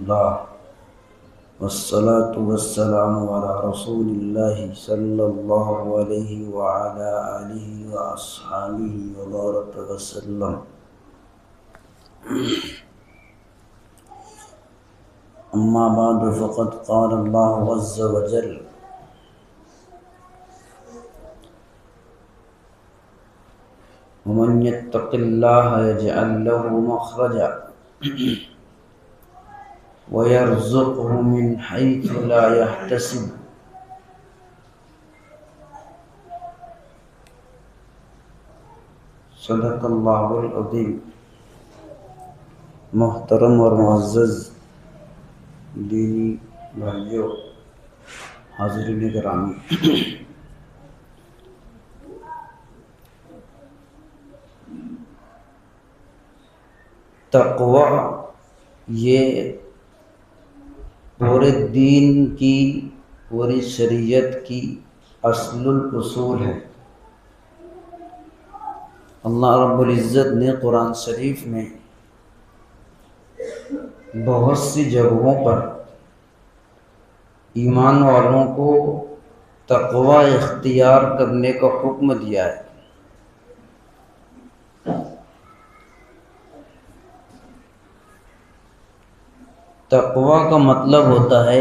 لله والصلاة والسلام على رسول الله صلى الله عليه وعلى آله وأصحابه وبارك وسلم. أما بعد فقد قال الله عز وجل: ومن يتق الله يجعل له مخرجا ويرزقه من حيث لا يحتسب. صدق اللہ العظیم. محترم اور معزز دینی بھائیوں، حاضرین گرامی، تقوی یہ پورے دین کی، پوری شریعت کی اصل الاصول ہے. اللہ رب العزت نے قرآن شریف میں بہت سی جگہوں پر ایمان والوں کو تقوی اختیار کرنے کا حکم دیا ہے. تقوی کا مطلب ہوتا ہے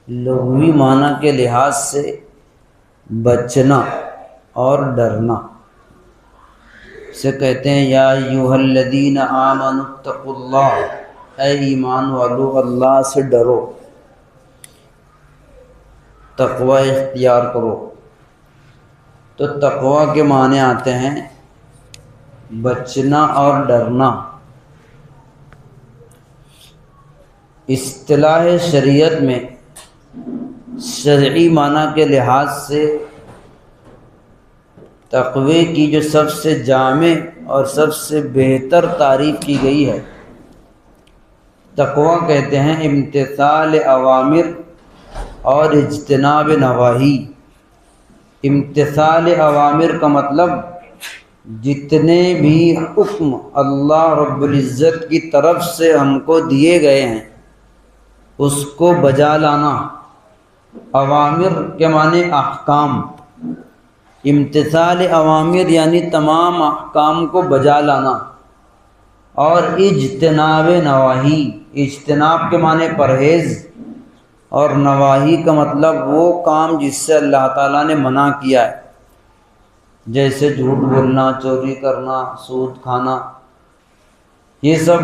لغوی معنی کے لحاظ سے بچنا اور ڈرنا. اسے کہتے ہیں یا ایھا الذین آمنوا اتقوا اللہ، اے ایمان والو اللہ سے ڈرو، تقوی اختیار کرو. تو تقوی کے معنی آتے ہیں بچنا اور ڈرنا. اصطلاح شریعت میں شرعی معنی کے لحاظ سے تقوی کی جو سب سے جامع اور سب سے بہتر تعریف کی گئی ہے، تقوی کہتے ہیں امتثال اوامر اور اجتناب نواہی. امتثال اوامر کا مطلب جتنے بھی حکم اللہ رب العزت کی طرف سے ہم کو دیے گئے ہیں اس کو بجا لانا. اوامر کے معنی احکام. امتثال اوامر یعنی تمام احکام کو بجا لانا. اور اجتناب نواہی، اجتناب کے معنی پرہیز، اور نواہی کا مطلب وہ کام جس سے اللہ تعالیٰ نے منع کیا ہے، جیسے جھوٹ بولنا، چوری کرنا، سود کھانا. یہ سب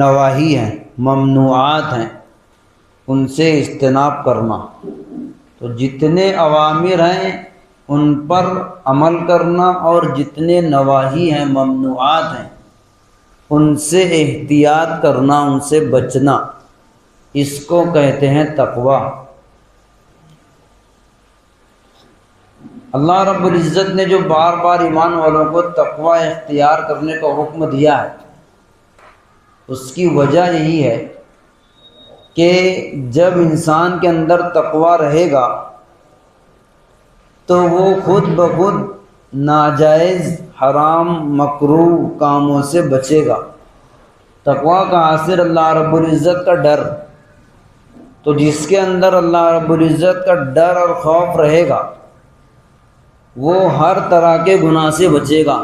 نواہی ہیں، ممنوعات ہیں، ان سے اجتناب کرنا. تو جتنے اوامر ہیں ان پر عمل کرنا اور جتنے نواہی ہیں، ممنوعات ہیں، ان سے احتیاط کرنا، ان سے بچنا، اس کو کہتے ہیں تقوی. اللہ رب العزت نے جو بار بار ایمان والوں کو تقوی اختیار کرنے کا حکم دیا ہے، اس کی وجہ یہی ہے کہ جب انسان کے اندر تقوی رہے گا تو وہ خود بخود ناجائز، حرام، مکروہ کاموں سے بچے گا. تقوی کا حاصل اللہ رب العزت کا ڈر. تو جس کے اندر اللہ رب العزت کا ڈر اور خوف رہے گا وہ ہر طرح کے گناہ سے بچے گا.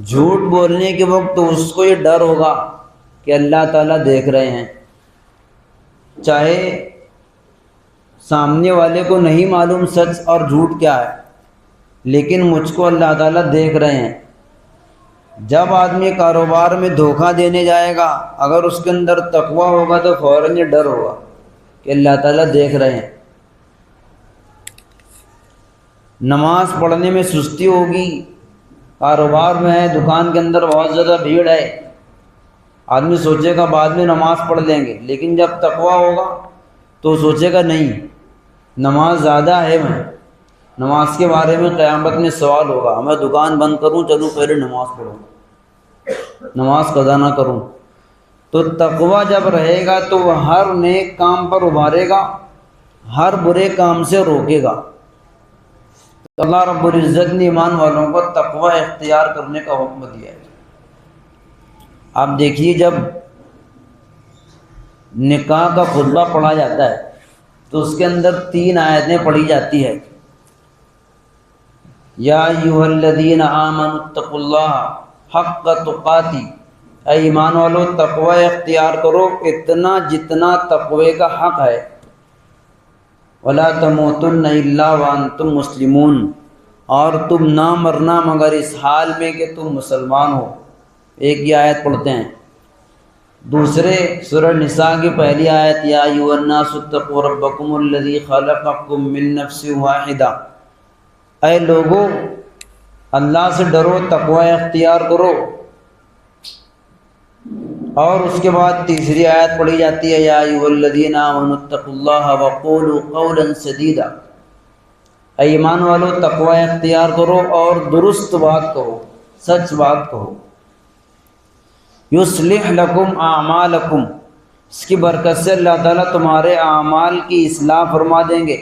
جھوٹ بولنے کے وقت تو اس کو یہ ڈر ہوگا کہ اللہ تعالیٰ دیکھ رہے ہیں. چاہے سامنے والے کو نہیں معلوم سچ اور جھوٹ کیا ہے، لیکن مجھ کو اللہ تعالیٰ دیکھ رہے ہیں. جب آدمی کاروبار میں دھوکہ دینے جائے گا، اگر اس کے اندر تقوی ہوگا تو فوراً یہ ڈر ہوگا کہ اللہ تعالیٰ دیکھ رہے ہیں. نماز پڑھنے میں سستی ہوگی، کاروبار میں ہے، دکان کے اندر بہت زیادہ بھیڑ ہے، آدمی سوچے گا بعد میں نماز پڑھ لیں گے، لیکن جب تقوی ہوگا تو سوچے گا نہیں، نماز زیادہ ہے، میں نماز کے بارے میں قیامت میں سوال ہوگا، میں دکان بند کروں، چلوں پہلے نماز پڑھوں، نماز قضا نہ کروں. تو تقوی جب رہے گا تو وہ ہر نیک کام پر ابھارے گا، ہر برے کام سے روکے گا. تو اللہ رب العزت نے ایمان والوں کو تقوی اختیار کرنے کا حکم دیا ہے. آپ دیکھیے جب نکاح کا خطبہ پڑھا جاتا ہے تو اس کے اندر 3 آیتیں پڑھی جاتی ہے، یا ایھا الذین آمنوا اتقوا اللہ حق تقاتی، اے ایمان والو تقوی اختیار کرو اتنا جتنا تقوی کا حق ہے، ولا تموتن الا وانتم مسلمون، اور تم نہ مرنا مگر اس حال میں کہ تم مسلمان ہو۔ ایک یہ آیت پڑھتے ہیں۔ دوسرے سورہ نساء کی پہلی آیت، یا ایھا الناس اتقوا ربکم الذی خلقکم من نفس واحدہ، اے لوگو اللہ سے ڈرو، تقوی اختیار کرو۔ اور اس کے بعد تیسری آیت پڑھی جاتی ہے، یا ایھا الذین آمنوا اتقوا اللہ وقولوا قولا سدیدا، اے ایمان والو تقوی اختیار کرو اور درست بات کہو، سچ بات کہو۔ یصلح لکم اعمالکم، اس کی برکت سے اللہ تعالیٰ تمہارے اعمال کی اصلاح فرما دیں گے،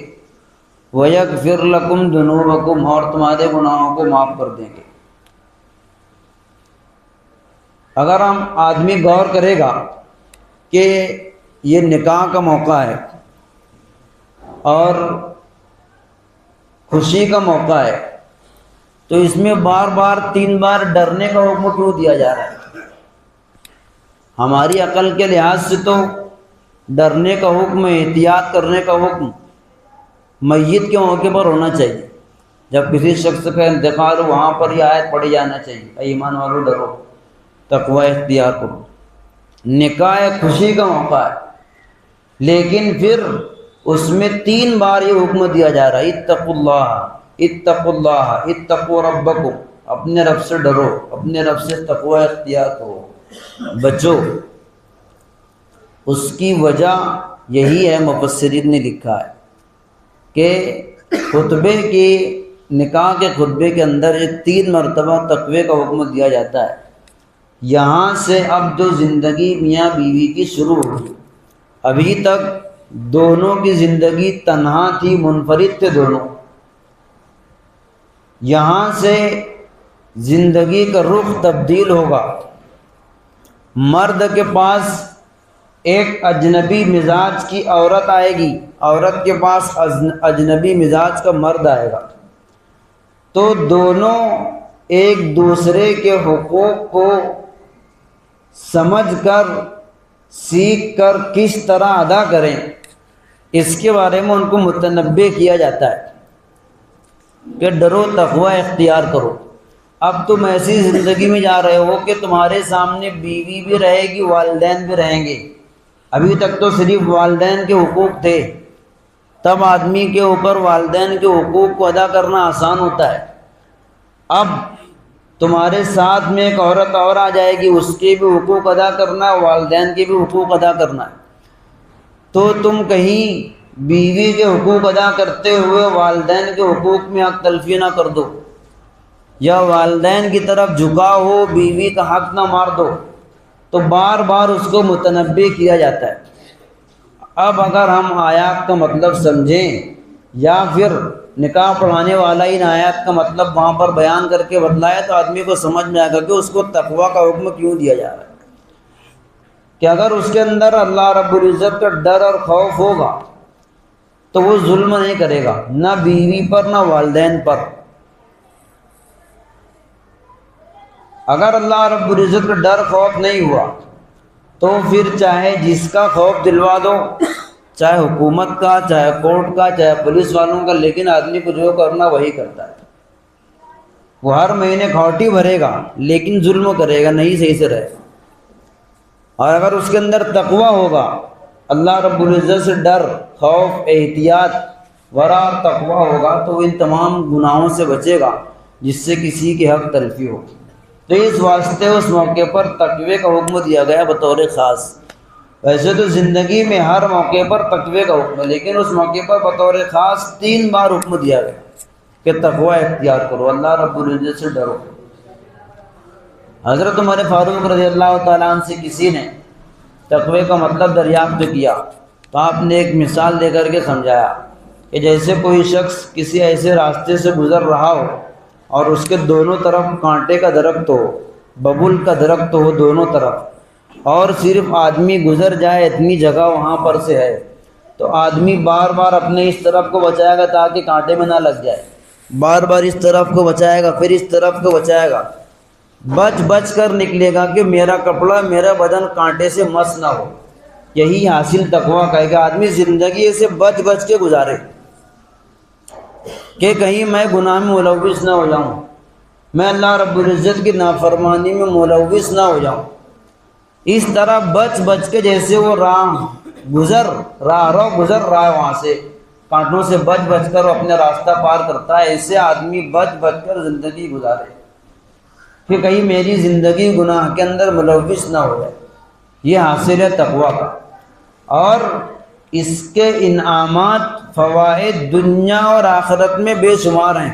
وَيَغْفِرْ لَكُمْ ذُنُوبَكُمْ، اور تمہارے گناہوں کو معاف کر دیں گے۔ اگر ہم آدمی غور کرے گا کہ یہ نکاح کا موقع ہے اور خوشی کا موقع ہے، تو اس میں بار بار 3 بار ڈرنے کا حکم کیوں دیا جا رہا ہے؟ ہماری عقل کے لحاظ سے تو ڈرنے کا حکم، احتیاط کرنے کا حکم میت کے موقع پر ہونا چاہیے، جب کسی شخص کا انتقال ہو وہاں پر یہ آیت پڑھی جانا چاہیے، اے ایمان والو ڈرو، تقوی اختیار کرو۔ نکاح ایک خوشی کا موقع ہے، لیکن پھر اس میں 3 بار یہ حکم دیا جا رہا ہے، اتقوا اللہ، اتقوا اللہ، اتقوا ربکم، اپنے رب سے ڈرو، اپنے رب سے تقوی اختیار کرو، بچو۔ اس کی وجہ یہی ہے، مفسرین نے لکھا ہے کہ خطبے کی، نکاح کے خطبے کے اندر یہ 3 مرتبہ تقوی کا حکم دیا جاتا ہے۔ یہاں سے اب جو زندگی میاں بیوی کی شروع ہوگی، ابھی تک دونوں کی زندگی تنہا تھی، منفرد تھے دونوں، یہاں سے زندگی کا رخ تبدیل ہوگا۔ مرد کے پاس ایک اجنبی مزاج کی عورت آئے گی، عورت کے پاس اجنبی مزاج کا مرد آئے گا، تو دونوں ایک دوسرے کے حقوق کو سمجھ کر، سیکھ کر کس طرح ادا کریں، اس کے بارے میں ان کو متنبہ کیا جاتا ہے کہ ڈرو، تقوی اختیار کرو۔ اب تم ایسی زندگی میں جا رہے ہو کہ تمہارے سامنے بیوی بھی رہے گی، والدین بھی رہیں گے۔ ابھی تک تو صرف والدین کے حقوق تھے، تب آدمی کے اوپر والدین کے حقوق کو ادا کرنا آسان ہوتا ہے۔ اب تمہارے ساتھ میں ایک عورت اور آ جائے گی، اس کے بھی حقوق ادا کرنا ہے، والدین کے بھی حقوق ادا کرنا ہے، تو تم کہیں بیوی کے حقوق ادا کرتے ہوئے والدین کے حقوق میں حق تلفی نہ کر دو، یا والدین کی طرف جھکا ہو، بیوی کا حق نہ مار دو، تو بار بار اس کو متنبہ کیا جاتا ہے۔ اب اگر ہم آیات کا مطلب سمجھیں، یا پھر نکاح پڑھانے والا ان آیات کا مطلب وہاں پر بیان کر کے بتلائے، تو آدمی کو سمجھ میں آئے گا کہ اس کو تقوی کا حکم کیوں دیا جا رہا ہے، کہ اگر اس کے اندر اللہ رب العزت کا ڈر اور خوف ہوگا تو وہ ظلم نہیں کرے گا، نہ بیوی پر نہ والدین پر۔ اگر اللہ رب العزت کا ڈر خوف نہیں ہوا تو پھر چاہے جس کا خوف دلوا دو، چاہے حکومت کا، چاہے کورٹ کا، چاہے پولیس والوں کا، لیکن آدمی کو جو کرنا وہی کرتا ہے۔ وہ ہر مہینے کھوٹی بھرے گا لیکن ظلم کرے گا، نہیں صحیح سے رہے گا۔ اور اگر اس کے اندر تقوی ہوگا، اللہ رب العزت سے ڈر، خوف، احتیاط، ورع اور تقوی ہوگا، تو وہ ان تمام گناہوں سے بچے گا جس سے کسی کے حق تلفی ہو۔ تو اس واسطے اس موقع پر تقوی کا حکم دیا گیا بطور خاص۔ ویسے تو زندگی میں ہر موقع پر تقوی کا حکم ہے، لیکن اس موقع پر بطور خاص 3 بار حکم دیا گیا کہ تقوی اختیار کرو، اللہ رب العزت سے ڈرو۔ حضرت عمر فاروق رضی اللہ تعالیٰ عنہ سے کسی نے تقوی کا مطلب دریافت کیا تو آپ نے ایک مثال دے کر کے سمجھایا کہ جیسے کوئی شخص کسی ایسے راستے سے گزر رہا ہو اور اس کے دونوں طرف کانٹے کا درخت ہو، ببول کا درخت ہو دونوں طرف، اور صرف آدمی گزر جائے اتنی جگہ وہاں پر سے ہے، تو آدمی بار بار اپنے اس طرف کو بچائے گا تاکہ کانٹے میں نہ لگ جائے، بار بار اس طرف کو بچائے گا، پھر اس طرف کو بچائے گا، بچ بچ کر نکلے گا کہ میرا کپڑا میرا بدن کانٹے سے مس نہ ہو۔ یہی حاصل تقویٰ کا ہے کہ آدمی زندگی سے بچ بچ کے گزارے کہ کہیں میں گناہ میں ملوث نہ ہو جاؤں، میں اللہ رب العزت کی نافرمانی میں ملوث نہ ہو جاؤں۔ اس طرح بچ بچ کے، جیسے وہ گزر رہا ہے وہاں سے کانٹوں سے بچ بچ کر وہ اپنا راستہ پار کرتا ہے، ایسے آدمی بچ بچ کر زندگی گزارے کہ کہیں میری زندگی گناہ کے اندر ملوث نہ ہو جائے۔ یہ حاصل ہے تقویٰ کا، اور اس کے انعامات فوائد دنیا اور آخرت میں بے شمار ہیں۔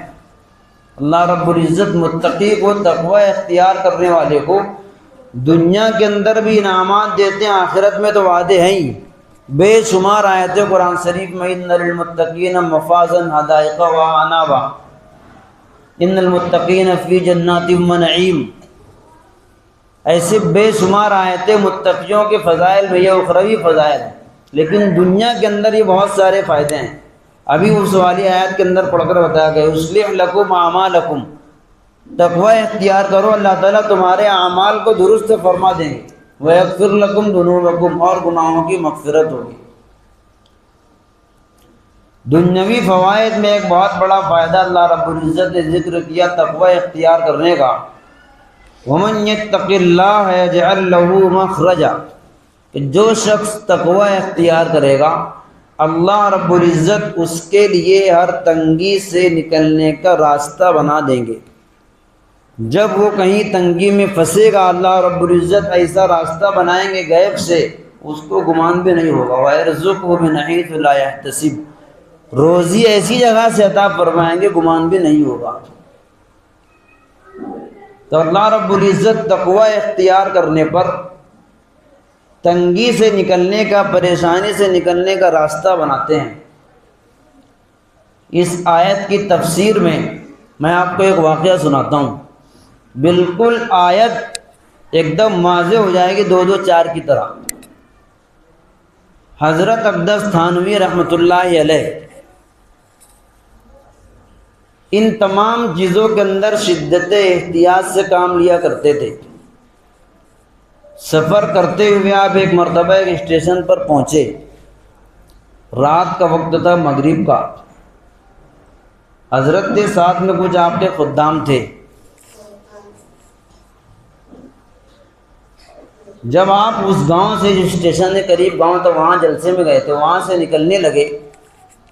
اللہ رب العزت متقی کو، تقوی اختیار کرنے والے کو دنیا کے اندر بھی انعامات دیتے ہیں، آخرت میں تو وعدے ہیں ہی بے شمار آیتیں قرآن شریف میں۔ ان للمتقین مفازا حدائق وعنابا، ان المتقین فی جنات و نعیم، ایسے بے شمار آیتیں متقیوں کے فضائل میں، یہ اخروی فضائل ہیں، لیکن دنیا کے اندر یہ بہت سارے فائدے ہیں۔ ابھی اس والی آیت کے اندر پڑھ کر بتایا گیا یصلح لکم اعمالکم، تقوی اختیار کرو اللہ تعالیٰ تمہارے اعمال کو درست فرما دیں گے، ویغفر لکم ذنوبکم، اور گناہوں کی مغفرت ہوگی۔ دنیاوی فوائد میں ایک بہت بڑا فائدہ اللہ رب العزت نے ذکر کیا تقوی اختیار کرنے کا، وَمَن يَتَّقِ اللَّهَ يَجْعَل لَّهُ مَخْرَجًا، کہ جو شخص تقوی اختیار کرے گا اللہ رب العزت اس کے لیے ہر تنگی سے نکلنے کا راستہ بنا دیں گے۔ جب وہ کہیں تنگی میں پھنسے گا اللہ رب العزت ایسا راستہ بنائیں گے غیب سے، اس کو گمان بھی نہیں ہوگا، وَيَرْزُقْهُ مِنْ حَيْثُ لَا يَحْتَسِبُ، روزی ایسی جگہ سے عطا فرمائیں گے گمان بھی نہیں ہوگا۔ تو اللہ رب العزت تقوی اختیار کرنے پر تنگی سے نکلنے کا، پریشانی سے نکلنے کا راستہ بناتے ہیں۔ اس آیت کی تفسیر میں آپ کو ایک واقعہ سناتا ہوں، بالکل آیت ایک دم واضح ہو جائے گی 2 2 4 کی طرح۔ حضرت اقدس تھانوی رحمۃ اللہ علیہ ان تمام چیزوں کے اندر شدت احتیاط سے کام لیا کرتے تھے۔ سفر کرتے ہوئے آپ ایک مرتبہ ایک اسٹیشن پر پہنچے، رات کا وقت تھا، مغرب کا، حضرت کے ساتھ میں کچھ آپ کے خدام تھے۔ جب آپ اس گاؤں سے، جو اسٹیشن کے قریب گاؤں تھا، وہاں جلسے میں گئے تھے، وہاں سے نکلنے لگے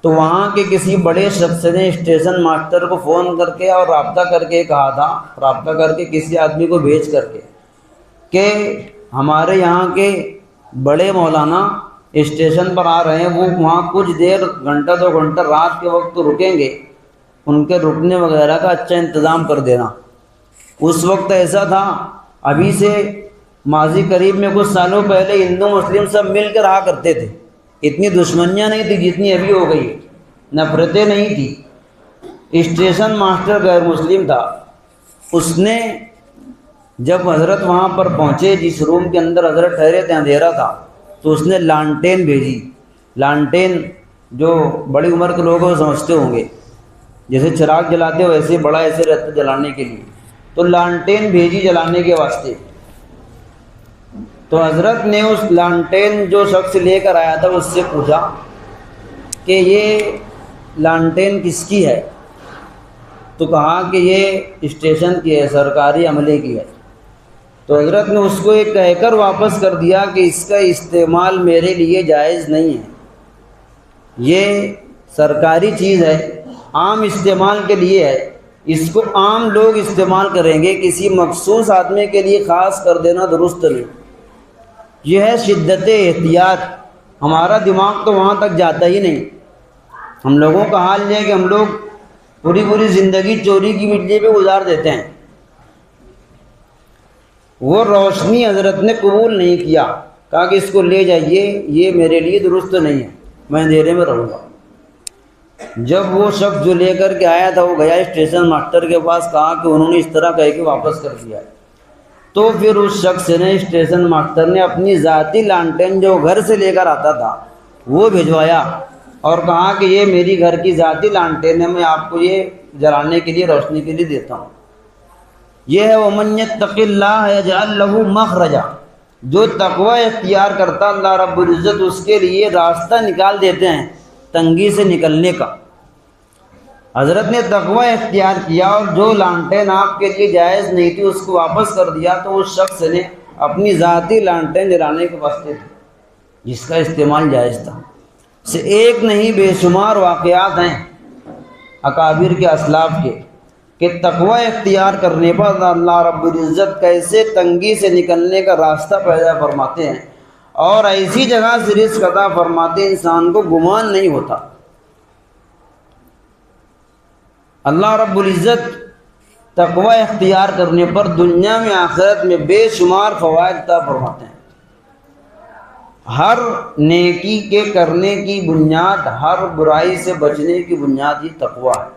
تو وہاں کے کسی بڑے شخص نے اسٹیشن ماسٹر کو فون کر کے اور رابطہ کر کے کہا تھا، رابطہ کر کے کسی آدمی کو بھیج کر کے، کہ ہمارے یہاں کے بڑے مولانا اسٹیشن پر آ رہے ہیں، وہ وہاں کچھ دیر، گھنٹہ 2 گھنٹہ رات کے وقت رکیں گے، ان کے رکنے وغیرہ کا اچھا انتظام کر دینا۔ اس وقت ایسا تھا، ابھی سے ماضی قریب میں کچھ سالوں پہلے ہندو مسلم سب مل کر رہا کرتے تھے، اتنی دشمنیاں نہیں تھی جتنی ابھی ہو گئی، نفرتیں نہیں تھی۔ اسٹیشن ماسٹر غیر مسلم تھا، اس نے جب حضرت وہاں پر پہنچے، جس روم کے اندر حضرت ٹھہرے تھے، اندھیرا تھا، تو اس نے لانٹین بھیجی۔ لانٹین جو بڑی عمر کے لوگ ہیں وہ سمجھتے ہوں گے، جیسے چراغ جلاتے ہو ویسے بڑا ایسے رہتا جلانے کے لیے، تو لانٹین بھیجی جلانے کے واسطے۔ تو حضرت نے اس لانٹین جو شخص لے کر آیا تھا اس سے پوچھا کہ یہ لانٹین کس کی ہے؟ تو کہا کہ یہ اسٹیشن کی ہے، سرکاری عملے کی ہے۔ تو حضرت نے اس کو یہ کہہ کر واپس کر دیا کہ اس کا استعمال میرے لیے جائز نہیں ہے، یہ سرکاری چیز ہے، عام استعمال کے لیے ہے، اس کو عام لوگ استعمال کریں گے، کسی مخصوص آدمی کے لیے خاص کر دینا درست نہیں۔ یہ ہے شدت احتیاط۔ ہمارا دماغ تو وہاں تک جاتا ہی نہیں۔ ہم لوگوں کا حال یہ ہے کہ ہم لوگ پوری زندگی چوری کی مٹی پہ گزار دیتے ہیں۔ وہ روشنی حضرت نے قبول نہیں کیا، کہا کہ اس کو لے جائیے، یہ میرے لیے درست نہیں ہے، میں اندھیرے میں رہوں گا۔ جب وہ شخص جو لے کر کے آیا تھا وہ گیا اسٹیشن ماسٹر کے پاس، کہا کہ انہوں نے اس طرح کہہ کے واپس کر دیا ہے۔ تو پھر اس شخص نے اسٹیشن ماسٹر نے اپنی ذاتی لانٹین جو گھر سے لے کر آتا تھا وہ بھجوایا اور کہا کہ یہ میری گھر کی ذاتی لانٹین ہے، میں آپ کو یہ جلانے کے لیے، روشنی کے لیے دیتا ہوں۔ یہ ہے وَمَن يَتَّقِ اللَّهَ يَجْعَل لَّهُ مَخْرَجًا، جو تقوی اختیار کرتا اللہ رب العزت اس کے لیے راستہ نکال دیتے ہیں تنگی سے نکلنے کا۔ حضرت نے تقوی اختیار کیا اور جو لانٹین آپ کے لیے جائز نہیں تھی اس کو واپس کر دیا، تو اس شخص نے اپنی ذاتی لانٹین جلانے کے واسطے تھی جس کا استعمال جائز تھا۔ سے ایک نہیں بے شمار واقعات ہیں اکابر کے اسلاف کے کہ تقوی اختیار کرنے پر اللہ رب العزت کیسے تنگی سے نکلنے کا راستہ پیدا فرماتے ہیں اور ایسی جگہ سے رزق عطا فرماتے ہیں انسان کو گمان نہیں ہوتا۔ اللہ رب العزت تقوی اختیار کرنے پر دنیا میں آخرت میں بے شمار فوائد عطا فرماتے ہیں۔ ہر نیکی کے کرنے کی بنیاد، ہر برائی سے بچنے کی بنیاد یہ تقوی ہے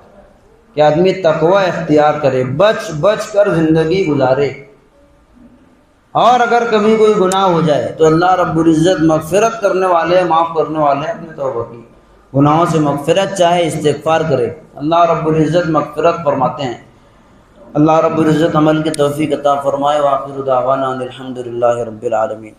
کہ آدمی تقوی اختیار کرے، بچ بچ کر زندگی گزارے، اور اگر کبھی کوئی گناہ ہو جائے تو اللہ رب العزت مغفرت کرنے والے، معاف کرنے والے، اپنے توبہ کی گناہوں سے مغفرت چاہے، استغفار کرے، اللہ رب العزت مغفرت فرماتے ہیں۔ اللہ رب العزت عمل کی توفیق عطا فرمائے۔ وآخر دعوانا الحمد للہ رب العالمین۔